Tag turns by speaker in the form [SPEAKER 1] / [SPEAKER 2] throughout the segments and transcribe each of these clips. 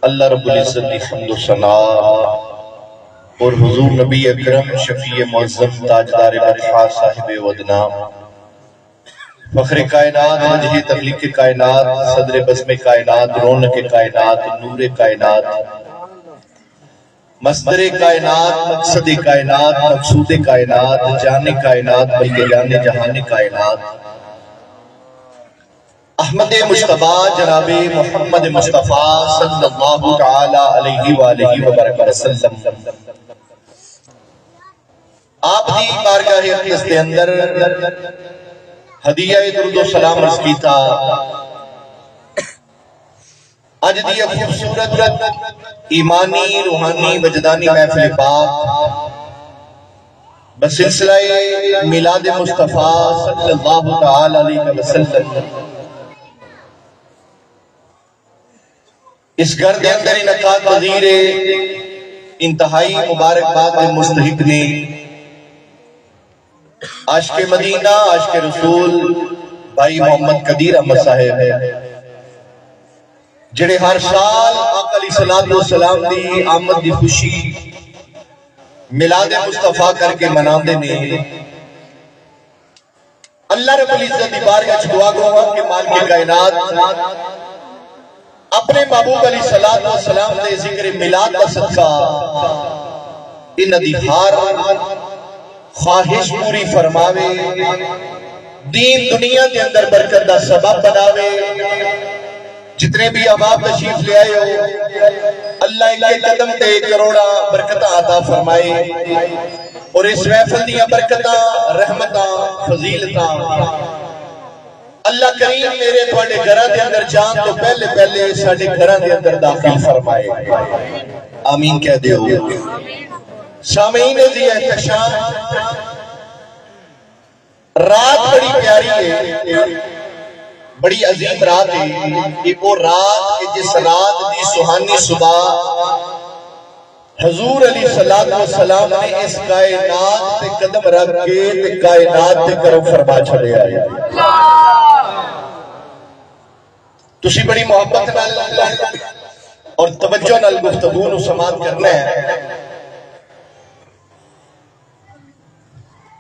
[SPEAKER 1] اللہ رب العزت کی حمد و ثنا اور حضور نبی اکرم شفیع معظم تاجدار برحا صاحب ودنا فخر کائنات وجہ تخلیق کائنات صدر بزم کائنات رونق کائنات نور کائنات مصدر کائنات مقصد کائنات مقصود کائنات جان کائنات بلکہ جان جہان کائنات احمد مصطفیٰ جناب محمد مصطفیٰ صلی اللہ تعالی علیہ وآلہ وسلم آپ دی بارگاہ اقدس کے اندر ہدیہ درود و سلام عرض کیتا اج دی خوبصورت ایمانی روحانی وجدانی محفل پاک بسلسلہ میلاد مصطفیٰ صلی اللہ تعالی علیہ وسلم اس گھر کے اندر انعقاد پذیر انتہائی مبارکباد کے مستحق نے عاشق مدینہ عاشق رسول بھائی محمد قدیر احمد صاحب جڑے ہر سال آقا علیہ الصلوۃ والسلام دی آمد دی خوشی میلاد مصطفیٰ کر کے مناندے نے اللہ رب العزت دی بارگاہ وچ دعا کرو کہ مالک کائنات اپنے محبوب علیہ الصلوۃ والسلام دے ذکر میلاد کا صدقہ انہاں دی ہر خواہش پوری فرماوے دین دنیا کے اندر برکت دا سبب بناوے جتنے بھی احباب تشریف لے آئے ہو اللہ کے قدم تے کروڑا برکتاں عطا فرمائے اور اس محفل دیاں برکتاں رحمتاں فضیلتاں اللہ کریم میرے تواڈے گھراں دے اندر جان تو پہلے ساڈے گھراں دے اندر داخل فرمائے آمین کہہ دیو سامعین دی احتشام رات بڑی پیاری ہے بڑی عظیم رات ہے ایک وہ رات کہ جس رات دی سہانی صبح حضور علیہ السلام نے اس کائنات تے قدم رکھ کے تے کائنات تے کرم فرما چھڑے آئے تسی بڑی محبت نال اور توجہ نال گفتگو نو سماعت کرنا ہے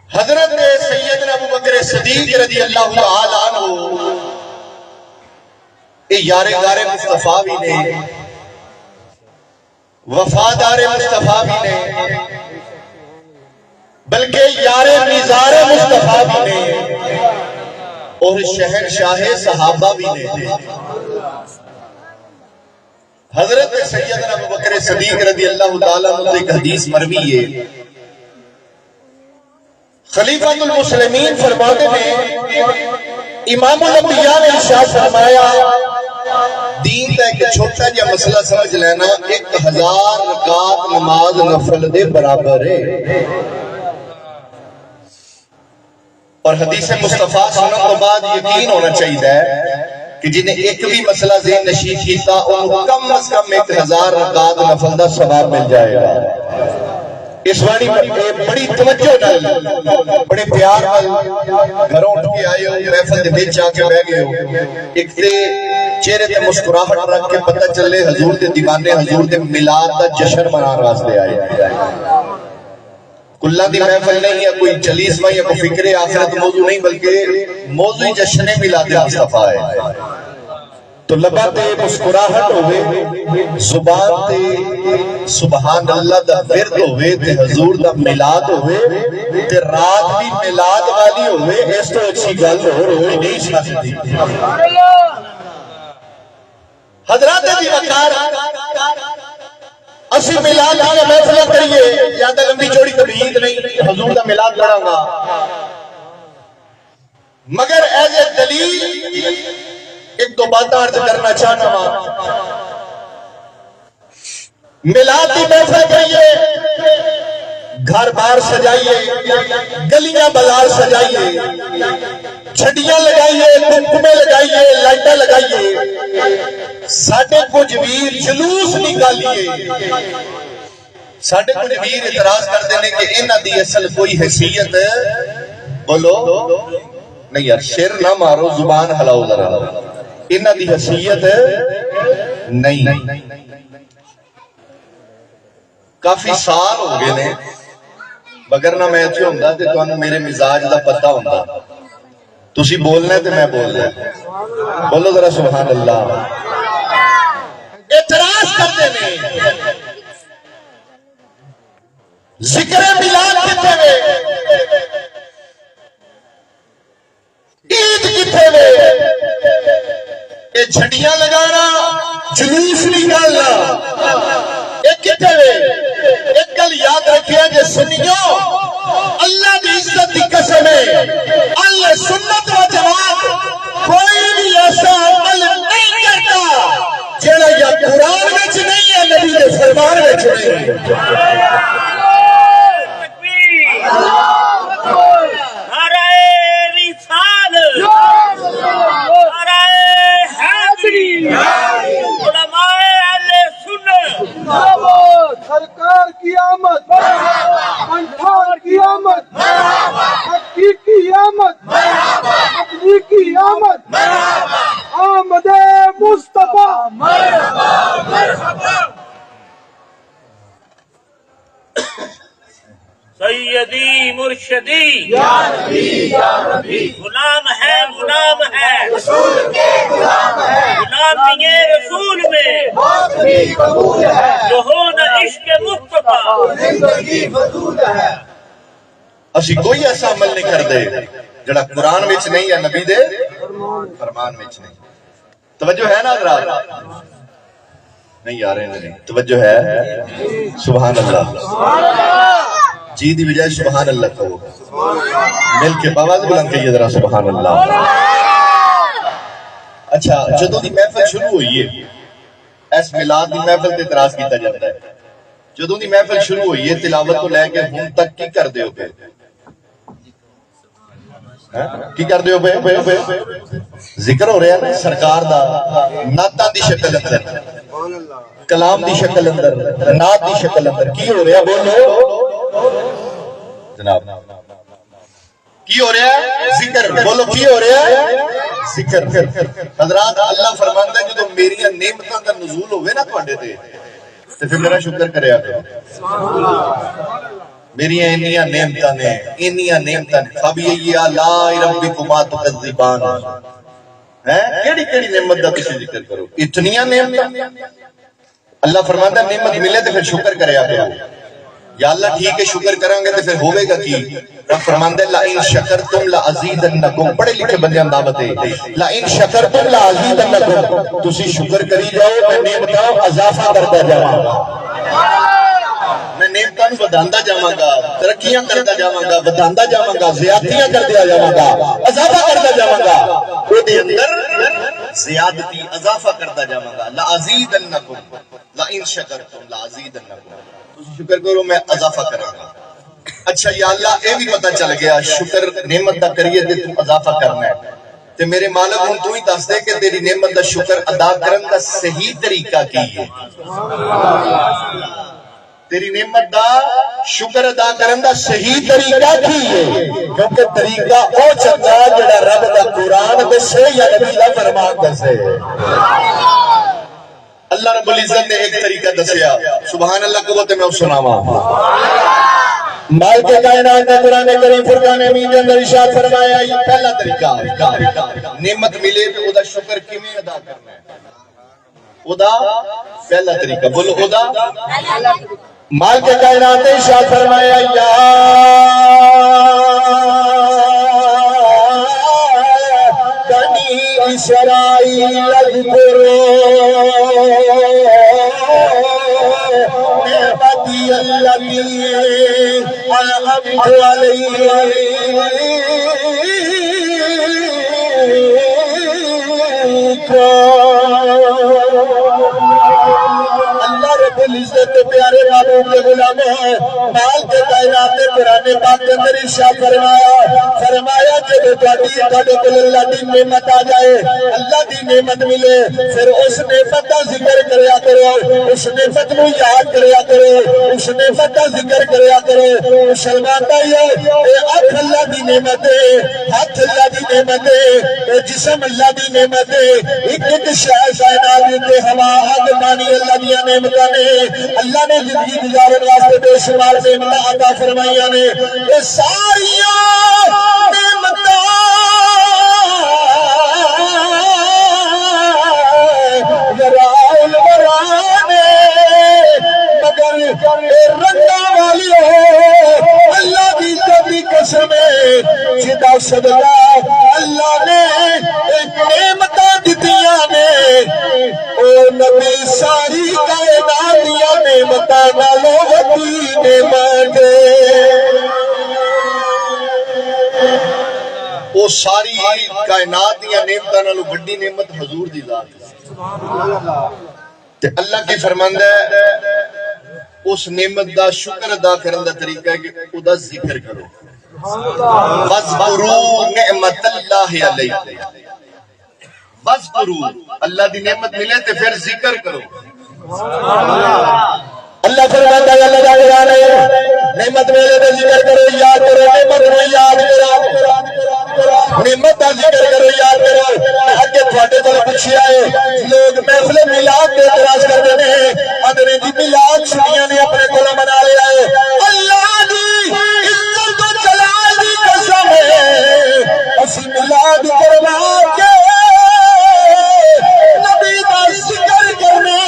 [SPEAKER 1] حضرت سیدنا ابو بکر صدیق رضی اللہ تعالیٰ عنہ اے یار غار مصطفیٰ بھی نے وفادار مصطفیٰ بھی نے بلکہ یار نظار مصطفیٰ بھی نے اور شہنشاہ صحابہ بھی نے حضرت سیدنا ابو بکر صدیق رضی اللہ تعالیٰ عنہ ایک حدیث مروی ہے خلیفۃ المسلمین فرماتے ہیں امام الانبیاء نے ارشاد فرمایا دین کا ایک چھوٹا جا مسئلہ سمجھ لینا 1000 رکعت نماز نفل دے برابر ہے اور حدیث مصطفیٰ سنن تو بعد یقین ہونا چاہیے کہ جنہیں ایک بھی مسئلہ ذہن نشین کیتا انہوں کم از کم 1000 رکعت نفل دا ثواب مل جائے گا اس واری بڑی توجہ نال بڑے پیار نال گھروں اٹھ کے آئے ہو محفل دے وچ آ کے بیٹھ گئے ہو ایک تے چہرے تے مسکراہٹ رکھ کے پتہ چلے حضور دے دیوانے حضور دے میلاد دا جشن منان واسطے آئے کلہ دی محفل نہیں ہے کوئی چلیسواں یا کوئی فکر آخرت موضوع نہیں بلکہ موضوع جشن میلاد مصطفیٰ ہے تو لبا تے مسکراہٹ ہوئے زبان تے سبحان اللہ دا ورد ہوئے تے حضور دا میلاد ہوئے تے رات بھی میلاد والی ہوئے اس تو اچھی گل ہوئے نہیں سکتی حضرات دی وقار اسی میلاد کی محفل کریے زیادہ لمبی چوڑی کبھی عید نہیں حضور دا میلاد کرا گا مگر ایز اے دلیل ایک دو باتیں عرض کرنا چاہتا ہوں میلاد کی محفل کریے گھر بار سجائیے گلیاں بازار سجائیے چھڑیاں لگائیے کنکمے لگائیے لائٹیں لگائیے ساڑھے کچھ ویر جلوس نکالیے ساڑھے کچھ ویر اعتراض کر دینے کہ انہاں دی اصل کوئی حیثیت بولو نہیں یار شیر نہ مارو زبان ہلاؤ ذرا انہاں دی حیثیت نہیں. کافی سال ہو گئے نے مگر نہ میں اتنے ہوندا تے تانوں میرے مزاج دا پتہ ہوندا. تسی بولنا ہے تے میں بولنا ہے. بولو ذرا سبحان اللہ. اعتراض کرتے نے ذکر میلاد کتے وے, عید کتے وے, یہ جھڑیاں لگانا جلوس نکالنا یہ کتے وے. ایک گل یاد رکھیا جے سنیو, اللہ دی عزت دی قسم ہے اہل سنت و جماعت کوئی بھی ایسا عمل نہیں کرتا جڑا یا قرآن وچ نہیں ہے نبی دے فرمان وچ نہیں.
[SPEAKER 2] سرکار کی آمد, انٹھان کی آمد, حقیقی آمد, حقیقی آمد, آمد مصطفیٰ.
[SPEAKER 3] سیدی مرشدی یا نبی یا نبی, غلام ہے غلام ہے رسول کے غلام ہے, غلامی رسول میں موت بھی قبول ہے, جو ہو نہ عشق مصطفیٰ زندگی فضول ہے.
[SPEAKER 1] اسی کوئی ایسا عمل نہیں کر دے جڑا قرآن وچ نہیں یا نبی دے فرمان وچ نہیں. توجہ ہے نا حضرات؟ نہیں آ رہے نہیں توجہ ہے؟ سبحان اللہ. جی دی بجائے سبحان اللہ کہو, مل کے باواز بلند کہیے ذرا سبحان اللہ. اچھا, جدوں دی محفل شروع ہوئی ہے, اس میلاد دی محفل تے اعتراض کیتا جاتا ہے. جدوں دی محفل شروع ہوئی ہے تلاوت تو لے کے ہن تک کی کر دیو پے, کی کر دیو پے؟ ذکر ہو رہا ہے سرکار دا نعتاں دی شکل اندر, کلام دی شکل اندر, نعت دی شکل اندر. کی ہو رہا بولو جناب, کی ہو رہا ہے؟ ذکر. بولو کی ہو رہا ہے؟ ذکر. حضرات اللہ فرماندا ہے جدوں میری نعمتاں دا نزول ہوئے نا تواڈے تے تے پھر میرا شکر کریا کرو. میری انیاں نعمتاں نے, انیاں نعمتاں نے. فبی آلاء ربکما تکذبان, ہیں کیڑی کیڑی نعمت دا تسی ذکر کرو. اتنیاں نعمتاں. اللہ فرماندا ہے نعمت ملے تے پھر شکر کریا کرو. یا اللہ ٹھیک ہے شکر کریں گے تو پھر ہوئے گا کی؟ رب فرماندے لَإِن شَكَرْتُمْ لَأَزِيدَنَّكُمْ. پڑھے لکھے بندیاں دعوت ہے لَإِن شَكَرْتُمْ لَأَزِيدَنَّكُمْ. تسی شکر کری جاؤ میں نعمتاں اضافہ کرتا جاواں گا, میں نعمتاں بداندا جاواں گا, ترقیاں کرتا جاواں گا, بداندا جاواں گا, زیادتیاں کرتا جاواں گا, اضافہ کرتا جاواں گا. او دے اندر زیادتی اضافہ کرتا جاواں گا. لَأَزِيدَنَّكُمْ لَإِن شَكَرْتُمْ لَأَزِيدَنَّكُمْ. شکر کرو میں اضافہ کراں گا. اچھا یا اللہ اے بھی پتہ چل گیا شکر نعمت دا کریے تے تو اضافہ کرنا ہے تے میرے مالک ہن تو ہی دس دے کہ تیری نعمت دا شکر ادا کرن دا صحیح طریقہ کی ہے. تیری نعمت دا شکر ادا کرن دا صحیح طریقہ کی ہے, کیونکہ طریقہ او چنگا جڑا رب دا قرآن دسے یا نبی دا فرمان دسے. اللہ رب العزت نے ایک طریقہ دسیا, سبحان اللہ کو بولتے میں اس سناواں. مالک کائنات نے قرآن کریم فرقان حمید اندر ارشاد فرمایا یہ پہلا طریقہ. نعمت ملے تو او دا شکر کیویں ادا کرنا ہے؟ او دا پہلا طریقہ بولو او دا. مالک کائنات نے ارشاد فرمایا یا بنی اسرائیل اذکروا نعمتی التي انعمت علیکم. اللہ رب رب العزت کے پیارے محبوب کے غلام ہیں مال کے کائنات نے قرآن پاک کے اندر ارشاد فرمایا کہ تھوڑے کول اللہ دی نعمت آ جائے اللہ دی نعمت ملے پھر اس نعمت کا ذکر کریا کرو اس نعمت نو یاد کریا کرو اس نعمت کا ذکر کریا کرو مسلمان بھائیو اے اکھ اللہ دی نعمت ہے ہاتھ اللہ دی نعمت ہے اے جسم اللہ دی نعمت ہے ایک ایک شے کائنات تے ہوا آگ پانی اللہ دی نعمتاں نے اللہ نے زندگی گزارن واسطے بے شمار نعمتاں عطا فرمائیاں نے اے ساریاں نعمتاں رنگا والی اللہ کی تبھی قسم جدا صدقہ اللہ نے ایک نعمت دتیاں نے او نبی ساری کائنات دیا نعمت نالو وڈی نعمت وہ ساری کائنات دیا نعمت نالو وڈی نعمت حضور دی ذات تے اللہ کی فرماندا ہے اس نعمت دا شکر ادا کرن دا طریقہ ہے کہ او دا ذکر کرو وَاذْكُرُوا نِعْمَةَ اللَّهِ عَلَيْكُمْ وَاذْكُرُوا اللہ دی نعمت ملے تے پھر ذکر کرو اللہ فرماتا ہے اللہ دا قرآن ہے نعمت ملے تے ذکر کرو یاد کرو نعمت نو یاد کرو نعمت دا ذکر کرو یاد کرو اگے تھوڑے تو پوچھیا ہے لوگ محفل میلاد تے اعتراض کردے نے اندرے دی میلاد سنیاں نے اپنے کول منا لیا ہے اللہ دی عزت و جلال دی قسم ہے اسی میلاد کروا کے نبی دا ذکر کرنے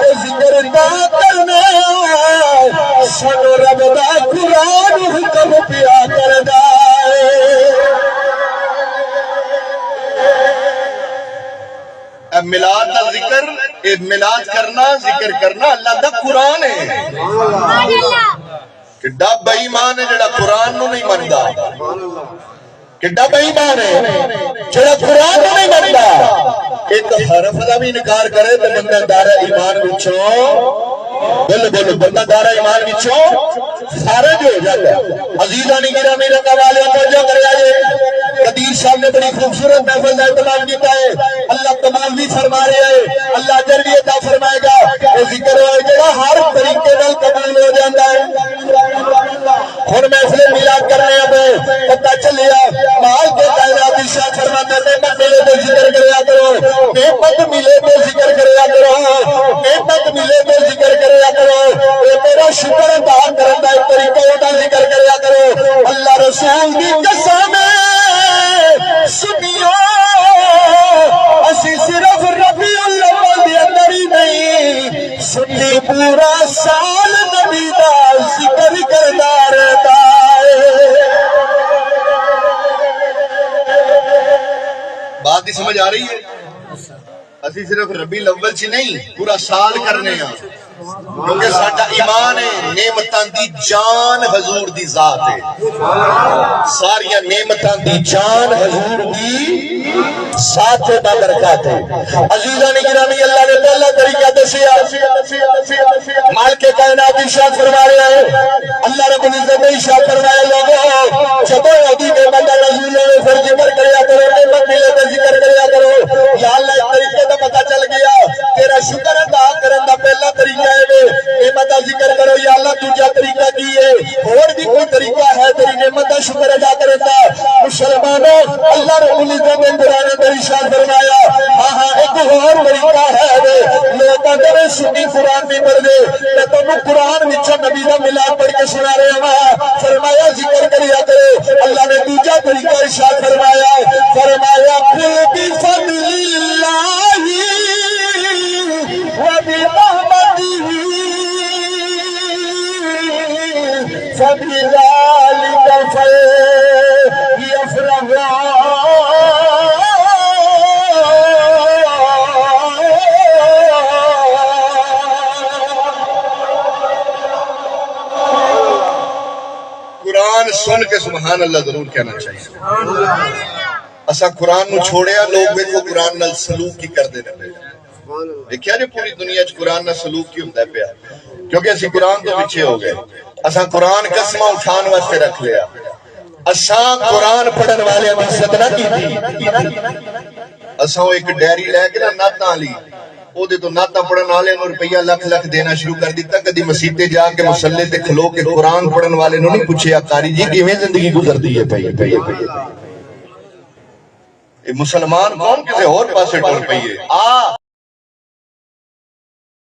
[SPEAKER 1] تے ذکر نہ کرنے سنو رب دا قرآن حکم پیا کردا میلاد دا ذکر میلاد کرنا ذکر کرنا اللہ دا قرآن ہے کڈا بے ایمان ہے جڑا قرآن نو نہیں مندا کڈا بے ایمان ہے جڑا قرآن نو نہیں مندا ایک حرف دا بھی انکار کرے تے بندہ دارا ایمان وچوں بولو بندہ دارا ایمان وچوں خارج ہو جاتا ہے عزیزانی گرامی رنگا والے توجہ کرے آئے قدیر صاحب نے بڑی خوبصورت محفل کا اہتمام کیتا ہے اللہ کمال بھی فرما رہے ہیں اللہ اجر بھی عطا فرمائے گا وہ ذکر ہے جڑا ہر طریقے نال قبول ہو جاتا ہے ہن محفل میلاد کرنے اب پتہ چلیا مال کے کائنات ارشاد فرماتا ہے نعمت ملے تو ذکر کریا کرو نعمت ملے تو ذکر کریا کرو نعمت ملے تو ذکر کریا کرو اے میرا شکر ادا کرن دا ایک طریقہ ہوتا ذکر کریا کرو اللہ رسول دی قسم سنیو اسی صرف ربیع الاول دے اندر ہی نہیں سنی پورا سال نبی دا ذکر کردا رہتا ہے بات سمجھ آ رہی ہے اسی صرف ربیع الاول چ نہیں پورا سال کرنے ہیں کیونکہ ساڈا ایمان ہے نعمتاں دی جان حضور دی ذات ہے ساریاں نعمتاں دی جان حضور دی ذات با برکات ہے عزیزان گرامی اللہ نے پہلا طریقہ دسیا مال کے کائنات ارشاد فرما رہے ہیں اللہ رب العزت نے ارشاد فرمایا لوگوں جب یہودی نعمت رسول نے پھر ذکر کریا کرو نعمت ملے تو ذکر کریا کرو یا اللہ ایک طریقے کا پتہ چل گیا تیرا شکر ادا کرن دا پہلا طریقہ ہے نعمت کا ذکر کرو یا اللہ دوسرا طریقہ کی ہے اور بھی کوئی طریقہ ہے تیری نعمت کا شکر ادا کرنے کا مسلمانوں اللہ رب العزت نے قرآن میں ارشاد فرمایا ہاں ایک اور طریقہ ہے لوگ اندر سنی قرآن نہیں پڑھتے میں تمہیں قرآن وچوں نبی دا میلاد پڑھ کے سنا رہا ہوں فرمایا ذکر کریا کرو اللہ نے دوسرا طریقہ ارشاد فرمایا قل بفضل اللہ وبرحمته فبذلك فليفرحوا قرآن سن کے سبحان اللہ ضرور کہنا چاہیے اسا قرآن نو چھوڑیا لوگ میں کو قرآن نال سلوک کی کر دے رہے دیکھیا جو پوری دنیا چ قرآن نہ سلوک کی ہوتا ہے پیا، کیونکہ اسی قرآن تو پیچھے ہو گئے. اساں قرآن قسمہ اٹھان واسطے رکھ لیا، اساں قرآن پڑھن والے کی عزت نہ کی. اساں ایک ڈیری لے کے نا نعتاں لی، او دے تو نعتاں پڑھن والے نوں روپیہ لکھ لکھ دینا شروع کر دیتا. کدی مسجد تے جا کے مصلے تے کھلو کے قرآن پڑھن والے نوں نہیں پوچھیا قاری جی کیویں زندگی گزردی ہے پئی. مسلمان کون کسی اور پاسے ٹر پئیے.